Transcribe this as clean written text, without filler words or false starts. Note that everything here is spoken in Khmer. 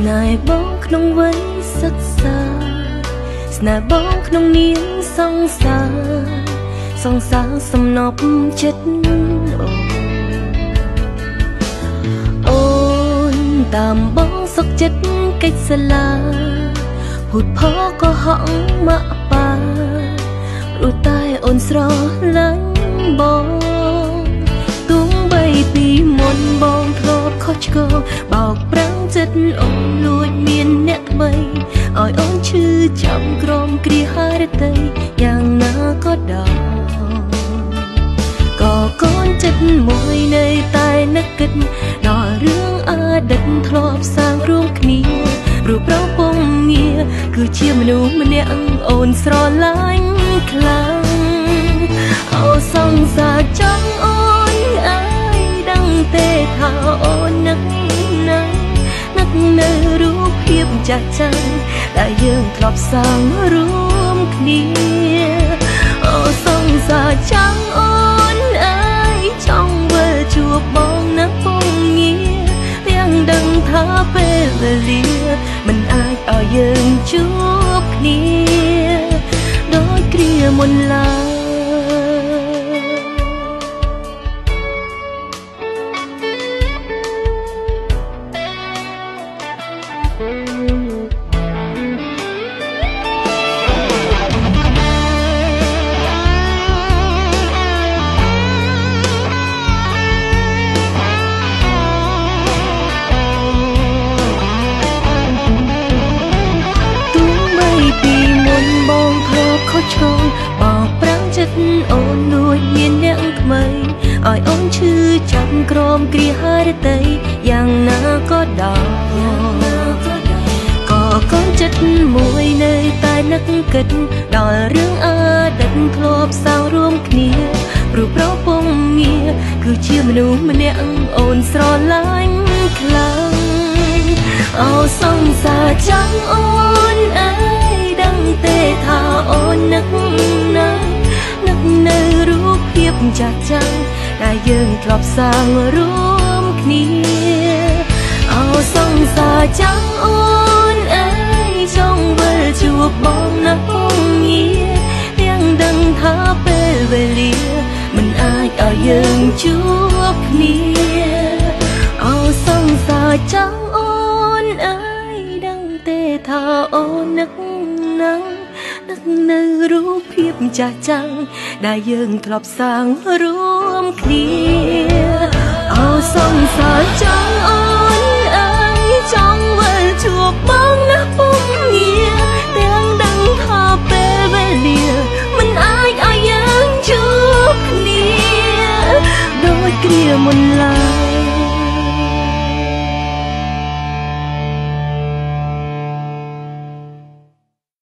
នេហ៍បងក្នុងវ័យសិក្សាស្នេហ៍បងក្នុងនាមសង្សារសំណប់ចិត្តអូនតាមបងសុខចិត្តកិច្ចសាលាហូតផក៏ហក់មកប៉ាព្រោះតែអូនស្រឡាញ់បងទោះបីពីមុនបងធ្លាប់ខុសឆ្គងបោកប្រាំងចិត្តអូនលួចមានអ្នកថ្មីឲ្យអូនឈឺចាំក្រំគ្រាហារតីយ៉ាងណាក៏ដោយក៏កូនចិត្តមួយនៅតែនឹកគិតដល់រឿងអតីតធ្លាប់សាងរួមគ្នារូបប្រពងងារគឺជាមនុស្សម្នាក់អូនស្រឡាញ់ខ្លាំងអូសង្សារចង់អូនអើយដឹងទេថាអូននឹកនៅរូបភាពចាស់ចាំងដែលយើងធ្លាប់សាងរួមគ្នាអូសង្សារចង់អូនអើយចង់វិលជួបបងនៅពងងារទាំងដឹងថាពេលវេលាមិនអាចឲ្យយើងជួបគ្នាដោយគ្រាមុនឡើយឈោងបោកប្រាំងចិត្តអូនលួចមានអ្នកថ្មីឲ្យអូនឈឺចាំក្រមគ្រាហារតីយ៉ាងណាក៏ដោយក៏កូនចិត្តមួយនៅតែនឹកគិតដល់រឿងអតីតធ្លាប់សាងរួមគ្នាព្រោះប្រពងងារគឺជាមនុស្សម្នាក់អូនស្រឡាញ់ខ្លាំងអូសង្សារចង់អូនអើយដឹងទេថាអូននឹកនៅរូបភាពចាស់ចាំងដែលយើងធ្លាប់សាងរួមគ្នាអូសង្សារចង់អូនអើយចង់វិលជួបបងនៅពងងារទាំងដឹងថាពេលវេលាមិនអាចឲ្យយើងជួបគ្នាអូសង្សារចង់អូនអើយដឹងទេថាអូននឹកនៅរូបភាពចាស់ចាំងដែលយើងធ្លាប់សាងរួមគ្នាអូសង្សារចង់